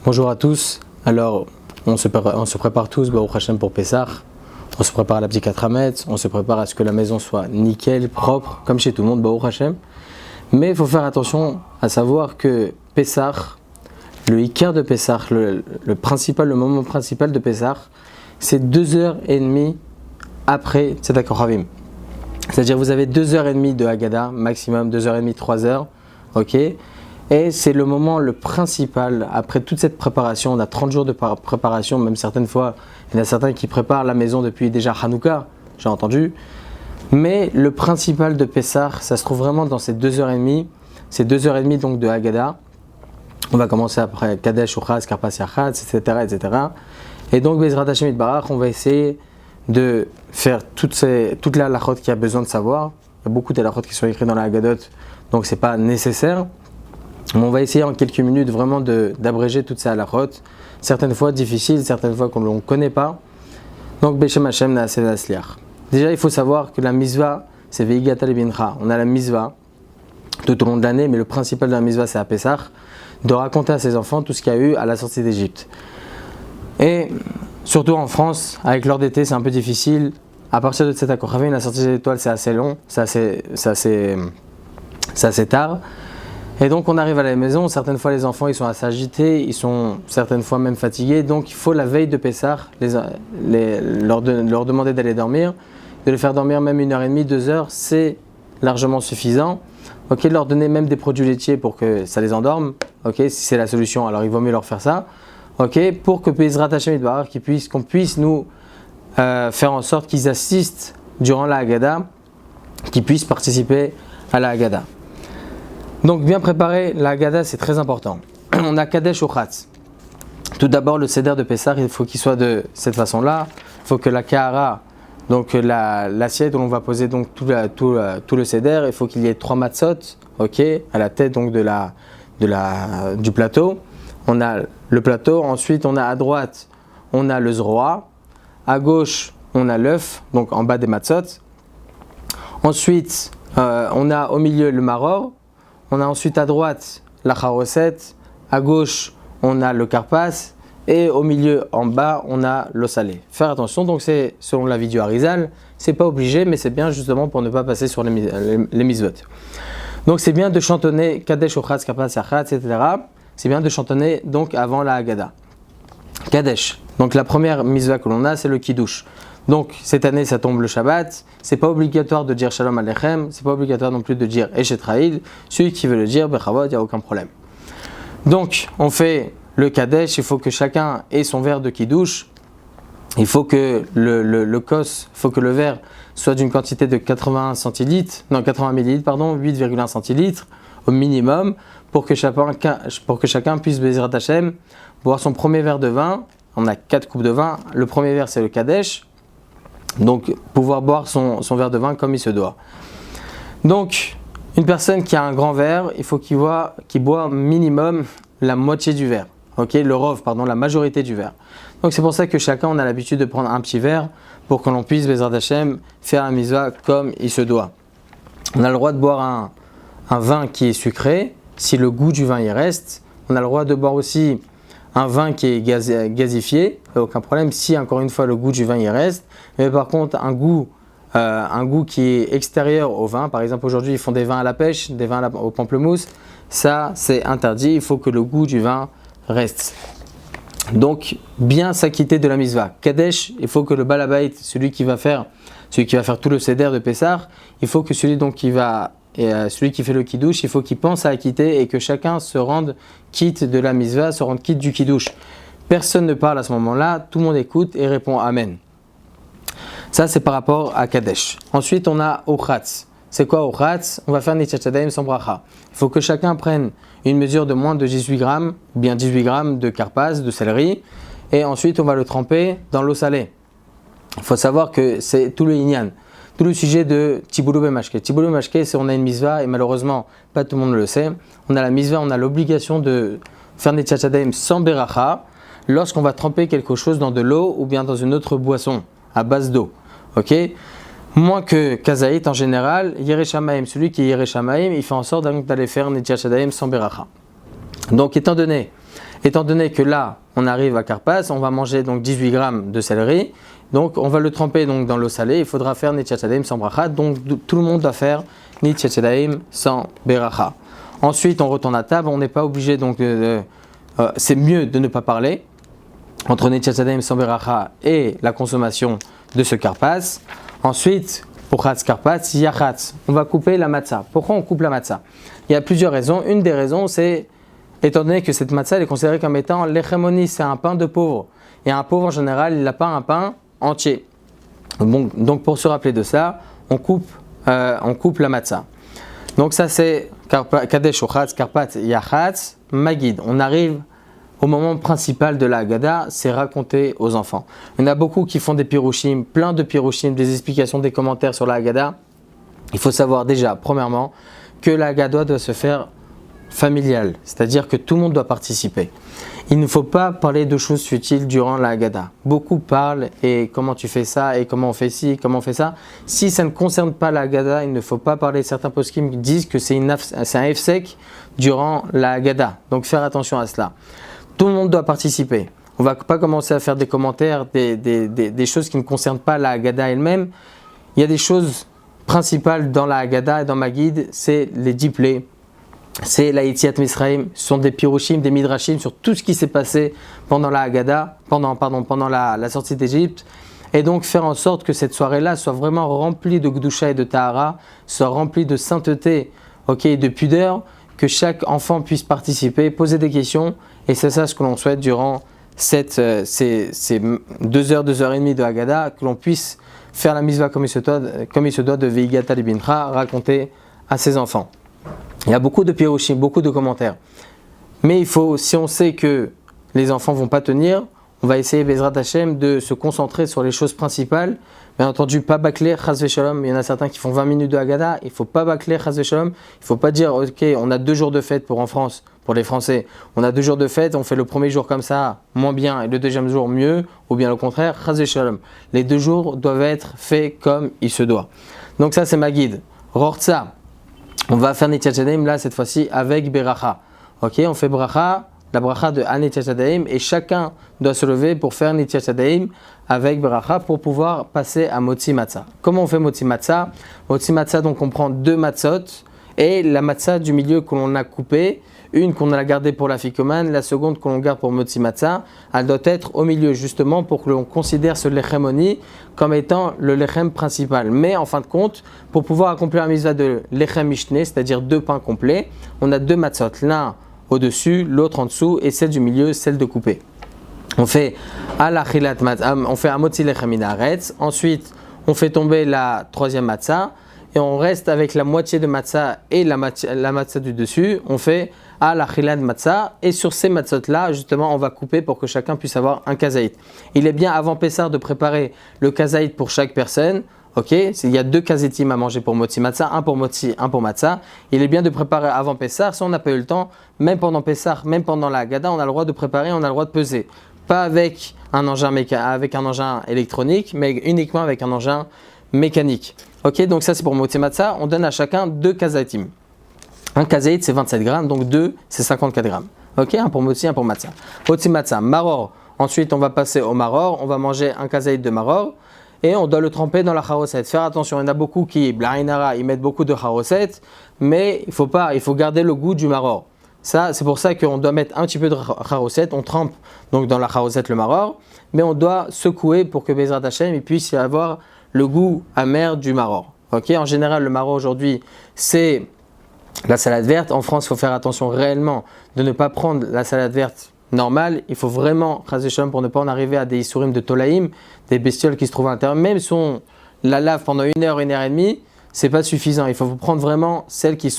Bonjour à tous. Alors, on se prépare tous, Baruch Hashem, pour Pessah. On se prépare à la Bdikat Hametz, on se prépare à ce que la maison soit nickel, propre, comme chez tout le monde, Baruch Hashem. Mais il faut faire attention à savoir que Pessah, le Iker de Pessah, le moment principal de Pessah, c'est 2h30 après Tzedakah Kohavim. C'est-à-dire vous avez 2h30 de Haggadah, maximum 2h30, 3h, ok. Et c'est le moment le principal, après toute cette préparation, on a 30 jours de préparation, même certaines fois, il y en a certains qui préparent la maison depuis déjà Hanouka, j'ai entendu. Mais le principal de Pessah, ça se trouve vraiment dans ces 2h30 donc de Haggadah. On va commencer après Kadesh, Uchaz, Karpas, Yachatz, etc., etc. Et donc, Bezrat Hashem Yitbarach, on va essayer de faire toute la halachot qu'il y a besoin de savoir. Il y a beaucoup d'halachot qui sont écrits dans la Haggadot, donc c'est pas nécessaire. Mais on va essayer en quelques minutes vraiment d'abréger toutes ces halachot, certaines fois difficiles, certaines fois qu'on ne connaît pas. Donc Beshem Hashem Naaseh Asliach. Déjà il faut savoir que la misva c'est Veigata Lebincha. On a la misva tout au long de l'année, mais le principal de la misva c'est à Pessah, de raconter à ses enfants tout ce qu'il y a eu à la sortie d'Égypte. Et surtout en France, avec l'heure d'été c'est un peu difficile. À partir de Tzedakah Kohavim, la sortie des étoiles c'est assez long, c'est assez tard. Et donc on arrive à la maison, certaines fois les enfants ils sont assez agités, ils sont certaines fois même fatigués, donc il faut la veille de Pessah leur demander d'aller dormir, de les faire dormir même 1h30, 2h, c'est largement suffisant. Ok, leur donner même des produits laitiers pour que ça les endorme, ok, si c'est la solution, alors il vaut mieux leur faire ça, ok, pour que Bezrat Hashem Yitbarach, qu'on puisse nous faire en sorte qu'ils assistent durant la Haggadah, qu'ils puissent participer à la Haggadah. Donc bien préparer la Haggadah c'est très important. On a Kadesh Uchaz. Tout d'abord le Seder de Pessah, il faut qu'il soit de cette façon-là. Il faut que la Kahara, donc l'assiette où l'on va poser donc tout le Seder, il faut qu'il y ait 3 matzot, ok, à la tête donc du plateau. On a le plateau, ensuite on a à droite, on a le zroa, à gauche on a l'œuf, donc en bas des matzot. Ensuite on a au milieu le maror. On a ensuite à droite la charoset, à gauche on a le karpas et au milieu en bas on a l'eau salée. Faire attention, donc c'est selon l'avis du Harizal, c'est pas obligé mais c'est bien justement pour ne pas passer sur les mitzvot. Donc c'est bien de chantonner Kadesh, Uchaz, Karpas, Yachatz, etc. C'est bien de chantonner donc avant la Haggadah. Kadesh, donc la première mitzvah que l'on a c'est le Kiddush. Donc cette année ça tombe le Shabbat, c'est pas obligatoire de dire Shalom Aleichem, c'est pas obligatoire non plus de dire Eshet Ra'il, celui qui veut le dire, Bechavot, il n'y a aucun problème. Donc on fait le Kadesh, il faut que chacun ait son verre de Kiddush, il faut que le kos, il faut que le verre soit d'une quantité de 80 millilitres, 8,1 centilitres au minimum, pour que chacun puisse, Bezrat Hashem, boire son premier verre de vin. On a 4 coupes de vin, le premier verre c'est le Kadesh, donc pouvoir boire son verre de vin comme il se doit. Donc une personne qui a un grand verre, il faut qu'il boit minimum la moitié du verre, ok, la majorité du verre. Donc c'est pour ça que chacun on a l'habitude de prendre un petit verre pour que l'on puisse, Bezrat Hashem, faire un mitzvah comme il se doit. On a le droit de boire un vin qui est sucré, si le goût du vin y reste. On a le droit de boire aussi un vin qui est gazifié, aucun problème, si encore une fois le goût du vin y reste. Mais par contre un goût qui est extérieur au vin, par exemple aujourd'hui ils font des vins à la pêche, des vins au pamplemousse, ça c'est interdit, il faut que le goût du vin reste. Donc bien s'acquitter de la misva. Kadesh, il faut que le balabait, celui qui va faire tout le seder de Pessah, il faut que celui qui fait le kiddush, il faut qu'il pense à acquitter et que chacun se rende quitte de la misva, se rende quitte du kiddush. Personne ne parle à ce moment-là, tout le monde écoute et répond Amen. Ça c'est par rapport à Kadesh. Ensuite on a Uchaz. C'est quoi Uchaz? On va faire Nitchat Yadayim sans bracha. Il faut que chacun prenne une mesure de moins de 18 grammes, bien 18 grammes de karpas, de céleri, et ensuite on va le tremper dans l'eau salée. Il faut savoir que c'est tout le inyan. Tout le sujet de Tiboulou Bemashke. Tiboulou Bemashke, c'est on a une misva et malheureusement, pas tout le monde le sait. On a la misva, on a l'obligation de faire des tchatchadaim sans beracha lorsqu'on va tremper quelque chose dans de l'eau ou bien dans une autre boisson à base d'eau. Ok? Moins que Kazaït en général, Yereshamaim, celui qui est Yereshamaim, il fait en sorte d'aller faire des tchatchadaim sans beracha. Donc étant donné Étant donné que là, on arrive à Karpas, on va manger donc 18 grammes de céleri. Donc on va le tremper donc dans l'eau salée. Il faudra faire Netilat Yadayim sans bracha. Donc tout le monde doit faire Netilat Yadayim sans beracha. Ensuite, on retourne à table. On n'est pas obligé donc c'est mieux de ne pas parler entre Netilat Yadayim sans beracha et la consommation de ce Karpas. Ensuite, pour Khatz Karpas, Yachatz, on va couper la matzah. Pourquoi on coupe la matzah? Il y a plusieurs raisons. Une des raisons, c'est étant donné que cette matzah est considérée comme étant l'echemoni, c'est un pain de pauvre. Et un pauvre en général, il n'a pas un pain entier. Bon, donc pour se rappeler de ça, on coupe la matzah. Donc ça c'est Kadesh Ochatz, Karpat, Yachatz, Magid. On arrive au moment principal de la Haggadah, c'est raconter aux enfants. Il y en a beaucoup qui font des pirushim, plein de pirushim, des explications, des commentaires sur la Haggadah. Il faut savoir déjà, premièrement, que la Haggadah doit se faire familiale, c'est-à-dire que tout le monde doit participer. Il ne faut pas parler de choses futiles durant la Haggadah. Beaucoup parlent et comment tu fais ça et comment on fait ci, comment on fait ça. Si ça ne concerne pas la Haggadah, il ne faut pas parler. Certains poskim disent que c'est un hefsek durant la Haggadah. Donc faire attention à cela. Tout le monde doit participer. On ne va pas commencer à faire des commentaires, des choses qui ne concernent pas la Haggadah elle-même. Il y a des choses principales dans la Haggadah et dans ma guide, c'est les diplés. C'est la Yetziat Misraïm, ce sont des pirushim, des midrashim sur tout ce qui s'est passé pendant la Haggadah, pendant la sortie d'Égypte. Et donc faire en sorte que cette soirée-là soit vraiment remplie de Gdusha et de Tahara, soit remplie de sainteté, et de pudeur, que chaque enfant puisse participer, poser des questions. Et c'est ça ce que l'on souhaite durant ces 2 heures, 2 heures et demie de Haggadah, que l'on puisse faire la misva comme il se doit de Veigata Libincha, raconter à ses enfants. Il y a beaucoup de pirushim, beaucoup de commentaires. Mais si on sait que les enfants ne vont pas tenir, on va essayer, Bezrat Hashem, de se concentrer sur les choses principales. Bien entendu, pas bâcler, chas v'shalom. Il y en a certains qui font 20 minutes de Haggadah. Il ne faut pas bâcler, chas v'shalom. Il ne faut pas dire, ok, on a 2 jours de fête en France, pour les Français. On a 2 jours de fête, on fait le premier jour comme ça, moins bien, et le deuxième jour mieux, ou bien au contraire, chas v'shalom. Les 2 jours doivent être faits comme il se doit. Donc ça, c'est ma guide. Rortza. On va faire Netilat Yadayim là cette fois-ci avec Beracha. Ok, on fait Bracha, la Bracha de Netilat Yadayim et chacun doit se lever pour faire Netilat Yadayim avec Beracha pour pouvoir passer à Motzi Matzah. Comment on fait Motzi Matzah? Motzi Matzah, donc on prend 2 matzot et la matzah du milieu que l'on a coupée, une qu'on a gardée pour la ficomane, la seconde que l'on garde pour Motzi Matzah, elle doit être au milieu justement pour que l'on considère ce lechemoni comme étant le lechem principal. Mais en fin de compte, pour pouvoir accomplir la mitzvah de lechem mishné, c'est-à-dire 2 pains complets, on a 2 matzot, l'un au-dessus, l'autre en dessous, et celle du milieu, celle de couper. On fait un motzi lechem min haaretz, ensuite on fait tomber la 3e matzah, et on reste avec la moitié de matzah et la matzah du dessus, on fait al-achilat matzah, et sur ces matzot-là, justement, on va couper pour que chacun puisse avoir un kazaït. Il est bien avant Pessah de préparer le kazaït pour chaque personne, ok? Il y a 2 kazetim à manger pour motzi matzah, un pour motzi, un pour matzah. Il est bien de préparer avant Pessah, si on n'a pas eu le temps, même pendant Pessah, même pendant la Haggadah, on a le droit de préparer, on a le droit de peser. Pas avec un engin électronique, mais uniquement avec un engin mécanique. Ok, donc ça c'est pour motzi matzah, on donne à chacun 2 kazaïtim. Un kazaït c'est 27 grammes, donc 2 c'est 54 grammes. Ok, un pour motzi, un pour matzah. Motzi matzah, maror. Ensuite on va passer au maror, on va manger un kazaït de maror et on doit le tremper dans la charoset. Faire attention, il y en a beaucoup qui, blainara, ils mettent beaucoup de charoset, mais il faut garder le goût du maror. Ça, c'est pour ça qu'on doit mettre un petit peu de charoset, on trempe donc dans la charoset le maror, mais on doit secouer pour que Bezrat Hashem il puisse y avoir le goût amer du maror. Ok, en général le maror aujourd'hui c'est la salade verte. En France, il faut faire attention réellement de ne pas prendre la salade verte normale. Il faut vraiment, pour ne pas en arriver à des issourim de tolaïm, des bestioles qui se trouvent à l'intérieur. Même si on la lave pendant 1 heure, 1 heure et demie, c'est pas suffisant. Il faut prendre vraiment celles qui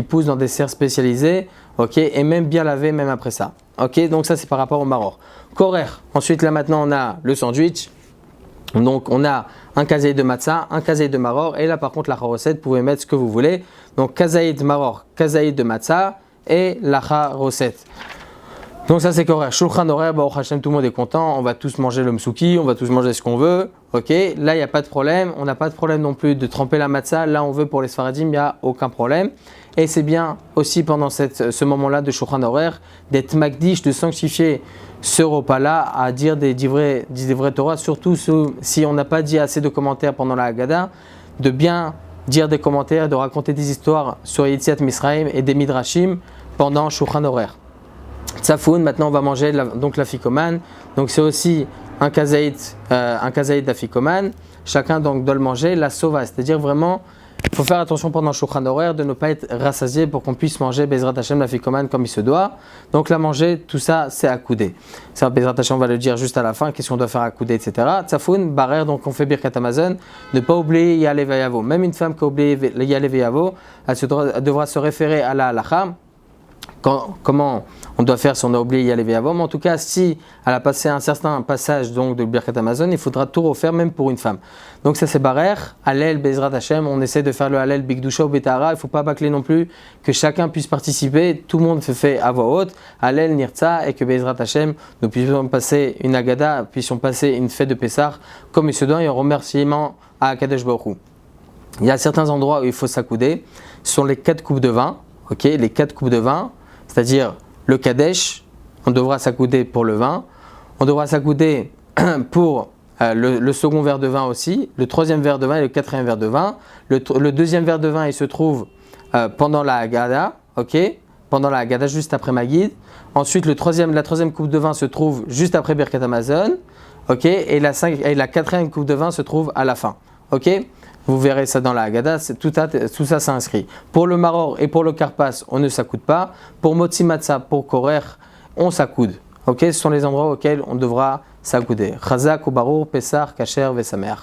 poussent dans des serres spécialisées, ok, et même bien laver même après ça. Ok, donc ça c'est par rapport au maror. Korer. Ensuite là maintenant on a le sandwich. Donc on a un kazaïd de matzah, un kazaïd de maror, et là par contre la charoset, vous pouvez mettre ce que vous voulez. Donc kazaïd maror, kazaïd de matzah et la charoset. Donc ça c'est correct. Shulchan Aruch, Baruch Hashem, tout le monde est content, on va tous manger le msouki, on va tous manger ce qu'on veut. Ok, là il n'y a pas de problème, on n'a pas de problème non plus de tremper la matzah, là on veut pour les Sfaradim, il n'y a aucun problème. Et c'est bien aussi pendant ce moment-là de Shulchan Aruch d'être makdish, de sanctifier ce repas-là à dire des divrei Torah, surtout si on n'a pas dit assez de commentaires pendant la Haggadah, de bien dire des commentaires, de raconter des histoires sur Yetziat Misraïm et des Midrashim pendant Shulchan Aruch. Tsafoun, maintenant on va manger donc l'afikoman, donc c'est aussi un kazaït d'afikoman, chacun donc doit le manger, la sova, c'est-à-dire vraiment, il faut faire attention pendant Shulchan Aruch de ne pas être rassasié pour qu'on puisse manger Bezrat Hashem l'afikoman comme il se doit, donc la manger, tout ça c'est accoudé. Ça, Bezrat Hashem on va le dire juste à la fin, qu'est-ce qu'on doit faire accoudé, etc. Tsafoun, barer, donc on fait Birkat Hamazon, ne pas oublier Ya'aleh Vayavo, même une femme qui a oublié Ya'aleh Vayavo, elle devra se référer à la halakha. Comment on doit faire si on a oublié Ya'aleh Vayavo, mais en tout cas si elle a passé un certain passage donc de Birkat Hamazon, il faudra tout refaire même pour une femme. Donc ça c'est Barer, Hallel, Bezrat Hashem, on essaie de faire le Hallel Bigdusha ou Betahara, il ne faut pas bâcler non plus que chacun puisse participer, tout le monde se fait à voix haute, Hallel, Nirtza, et que Bezrat Hashem, nous puissions passer une Agada, puissions passer une fête de Pessah comme il se doit et un remerciement à Akadosh Baruch Hu. Il y a certains endroits où il faut s'accouder, ce sont les 4 coupes de vin, ok, les 4 coupes de vin, c'est-à-dire le Kadesh, on devra s'accouder pour le vin, on devra s'accouder pour le second verre de vin aussi, le troisième verre de vin et le quatrième verre de vin. Le deuxième verre de vin, il se trouve pendant la Haggadah, ok, pendant la Haggadah juste après Maggid. Ensuite, la troisième coupe de vin se trouve juste après Birkat Hamazon, ok, et la quatrième coupe de vin se trouve à la fin, ok. Vous verrez ça dans la Haggadah, tout ça s'inscrit. Pour le Maror et pour le Karpas, on ne s'accoude pas. Pour Motzi Matzah, pour Korer, on s'accoude. Ok, ce sont les endroits auxquels on devra s'accouder. Chazak, Ubarur, Pessah, Kasher, Vesamer.